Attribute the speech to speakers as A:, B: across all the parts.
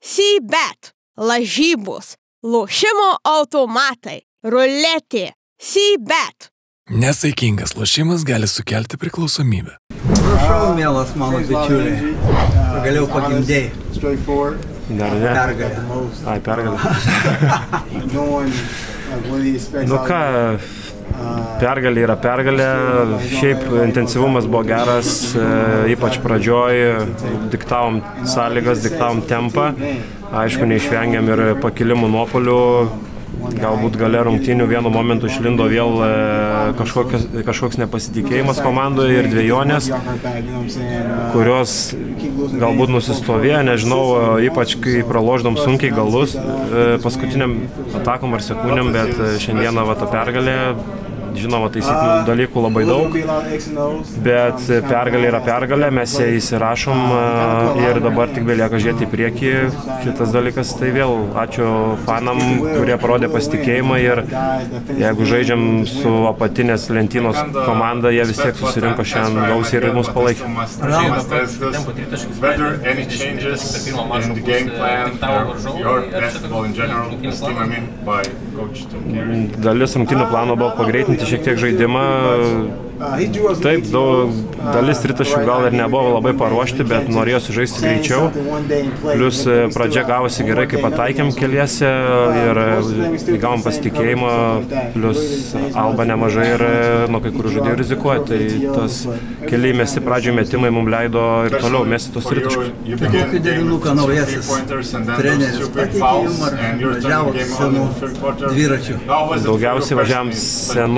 A: C-bet, lažybos, lošimo automatai, ruletė, C-bet.
B: Nesaikingas lošimas gali sukelti priklausomybę.
C: Prašau, mielas mano bičiuliai, pagaliau pagimdėjai.
D: Dar ne.
C: Pergalė.
D: Ai, pergalė. Nu ką, pergalė yra pergalė. Šiaip intensyvumas buvo geras, ypač pradžioj. Diktavom sąlygas, diktavom tempą. Aišku, neišvengiam ir pakilimų nuopuolių. Galbūt gale rungtynių vienu momentu išlindo vėl kažkoks nepasitikėjimas komandoje ir dvejonės, kurios galbūt nusistovėjo, nežinau, ypač kai praloždom sunkiai galus paskutiniam atakom ar sekundėm, bet šiandieną va ta pergalė. Žinoma, taisyklių dalykų labai daug, bet pergalė yra pergalė, mes ją įsirašom ir dabar tik belieka žiūrėti į priekį. Kitas dalykas, tai vėl ačiū fanam, kurie parodė pasitikėjimą ir jeigu žaidžiam su apatinės lentynos komanda, jie vis tiek susirinko šiandien gausiai ir mus palaikė. Dalis rungtynių plano buvo pagreitinti šiek tiek žaidimą. Taip, dalis tritaškių gal ir nebuvo labai paruošti, bet norėjosi žaisti greičiau. Plius pradžia gavosi gerai, kai pataikėm keliese ir įgavom pasitikėjimą. Plius Alba nemažai ir nuo kai kurių žaidėjų rizikuoja. Tai tas keliai mesti pradžioj metimai mums leido ir toliau mesti tos tritaškius.
C: Kokį derinuką naujasis treneris pateikė jums ar važiavo senų dviračių?
D: Daugiausiai važiavom senų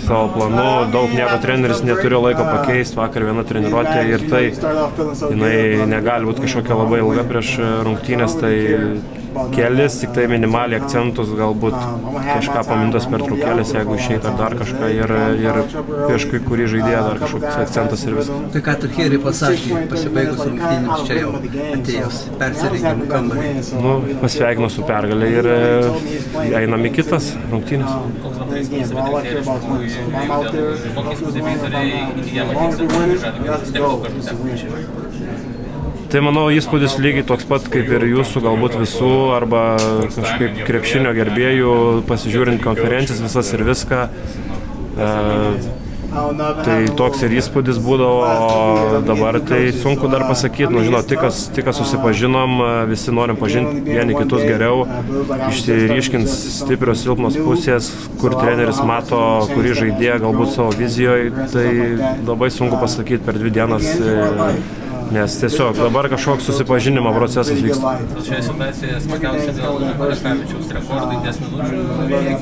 D: savo planu, daug nieko treneris neturėjo laiko pakeisti, vakar viena treniruotė ir tai jinai negali būti kažkokia labai ilga prieš rungtynės, tai kelis, tik tai minimaliai akcentus, galbūt kažką pamintas per trūkelės, jeigu išeita dar kažką ir prieš kai kurį žaidėją dar kažkoks akcentas ir viskas.
C: Tai ką Tuchėri pasakė, pasibaigus rungtynėms čia jau atėjus persirengimų kambarį?
D: Nu, pasveikinu su pergalė ir einam į kitas rungtynės. Tai manau įspūdis lygiai toks pat kaip ir jūsų, galbūt visų, arba kažkaip krepšinio gerbėjų, pasižiūrint konferencijas visas ir viską. Tai toks ir įspūdis būdavo, o dabar tai sunku dar pasakyti. Nu, žinot, tik kas susipažinom, visi norim pažinti vieni kitus geriau, išsiryškins stiprios silpnos pusės, kur treneris mato, kurį žaidėją galbūt savo vizijoje. Tai labai sunku pasakyti per 2 dienas. Nes tiesiog dabar kažkoks susipažinimo procesas vyksta.
E: Šioje situacijoje smagiausia dėl Lekavičiaus rekordai 10 minučių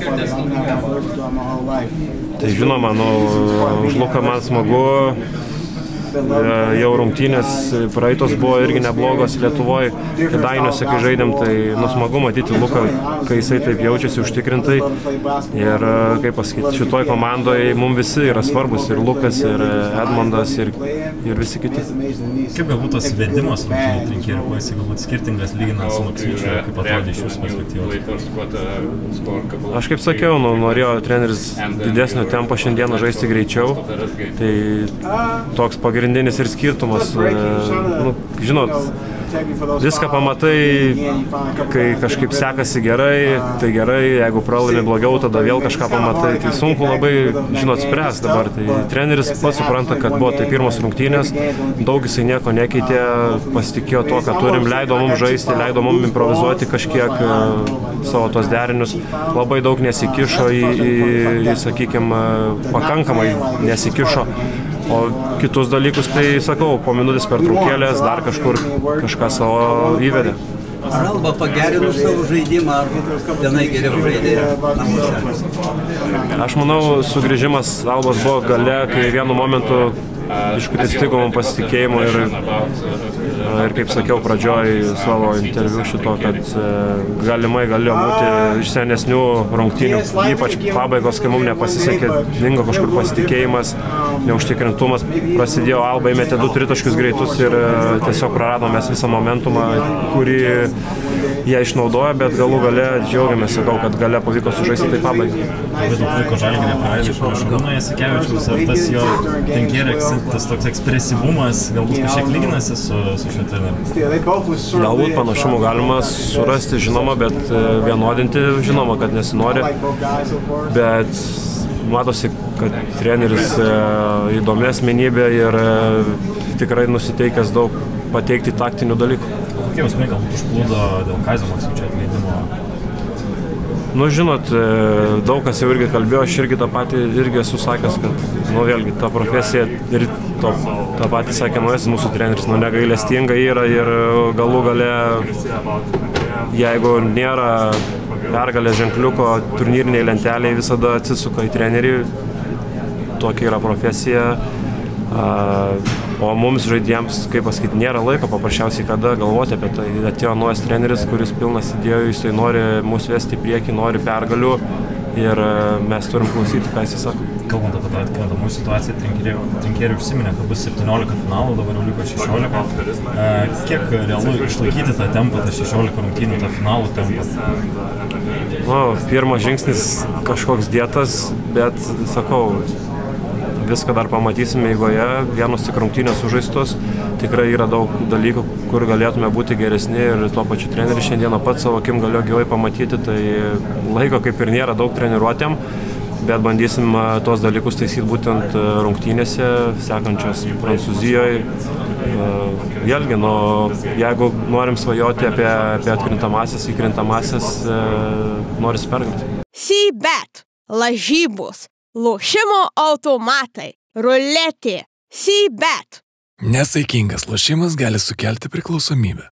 E: ir 10 minučių.
D: Tai žinoma, už Luką man smagu. Jau rungtynės praeitos buvo irgi neblogos Lietuvoje, Kėdainiuose, kai žaidėm, tai smagu matyti Luką, kai jisai taip jaučiasi užtikrintai. Ir, kaip pasakyti, šitoj komandoje mums visi yra svarbus, ir Lukas, ir Edmondas, ir visi kiti.
F: Kaip galbūt tas vedimas rungtynių Trinkėrių, kuo jisai galbūt skirtingas lyginant su Maksvyčiu, kaip atrodė iš jūsų perspektyvos?
D: Aš kaip sakiau, norėjo treneris didesnio tempo šiandieną žaisti greičiau, tai toks pagrindinis ir skirtumas. Žinot, viską pamatai, kai kažkaip sekasi gerai, tai gerai, jeigu pralaimi blogiau, tada vėl kažką pamatai. Tai sunku labai, žinot, spręs dabar. Tai treneris pats supranta, kad buvo tai pirmos rungtynės, daug jisai nieko nekeitė, pasitikėjo to, ką turim, leido mums žaisti, leido mums improvizuoti kažkiek savo tos derinius, labai daug nesikišo į sakykime, pakankamai nesikišo. O kitus dalykus, tai sakau, po minutės per trūkėlės dar kažkur kažką savo įvedė.
C: Ar Alba pagerino savo žaidimą, ar tenai geriau žaidė namuose?
D: Aš manau, sugrįžimas Albos buvo gale, kai vienu momentu iškutė stigo mums pasitikėjimo ir kaip sakiau pradžioj savo interviu šito, kad galimai galėjo būti iš senesnių rungtynių, ypač pabaigos, kai mums nepasisekė, dingo kažkur pasitikėjimas, neužtikrintumas, prasidėjo Alba, įmetė 2 tritaškius greitus ir tiesiog praradom mes visą momentumą, kurį jie išnaudoja, bet galų gale džiaugiamės, sakau, kad gale pavyko sužaisti tai pabaigti.
F: Labai daug laiko Žalgiryje praleido Šarūno Jasikevičiaus, ar tas jo Trinkėrio tas toks ekspresyvumas galbūt kažkiek lyginasi su šiuo treneriu?
D: Galbūt panašumų galima surasti, žinoma, bet vienodinti, žinoma, kad nesinori, bet matosi, kad treneris įdomi asmenybė ir tikrai nusiteikęs daug pateikti taktinių dalykų.
F: Kokie jausmai galbūt užplūdo dėl Kazio Maksvyčio atleidimo?
D: Nu, žinot, daug kas jau irgi kalbėjo, aš irgi tą patį irgi esu sakęs, kad, vėlgi, ta profesija ir tą patį sakė naujasis mūsų treneris, negailestinga yra ir galų gale, jeigu nėra pergalės ženkliuko turnyriniai lenteliai, visada atsisuka į trenerį, tokia yra profesija. O mums žaidėjams, kaip pasakyti, nėra laiko paprasčiausiai kada galvoti apie tai. Atėjo naujas treneris, kuris pilnas idėjų, jisai nori mus vesti į priekį, nori pergalių ir mes turim klausyti, ką jisai sako.
F: Kalbant apie tą atkrintamųjų situaciją, Trinkėriai užsiminė, kad bus 17 finalų, dabar jau liko 16. Kiek realu išlaikyti tą tempą, tą 16 rungtynių, tą finalų tempą?
D: Pirmas žingsnis kažkoks dėtas, bet sakau, viską dar pamatysime eigoje, vienos tik rungtynės sužaistos, tikrai yra daug dalykų, kur galėtume būti geresni ir tuo pačiu treneris šiandieną pats savo akim galėjo gyvai pamatyti, tai laiko kaip ir nėra daug treniruotėm, bet bandysim tuos dalykus taisyti būtent rungtynėse, sekančios Prancūzijoje. Vėlgi, jeigu norim svajoti apie atkrintamąsias, įkrintamąsias, norisi pergalės.
A: C-Bet, lažybos, lošimo automatai, ruletė, C-Bet.
B: Nesaikingas lošimas gali sukelti priklausomybę.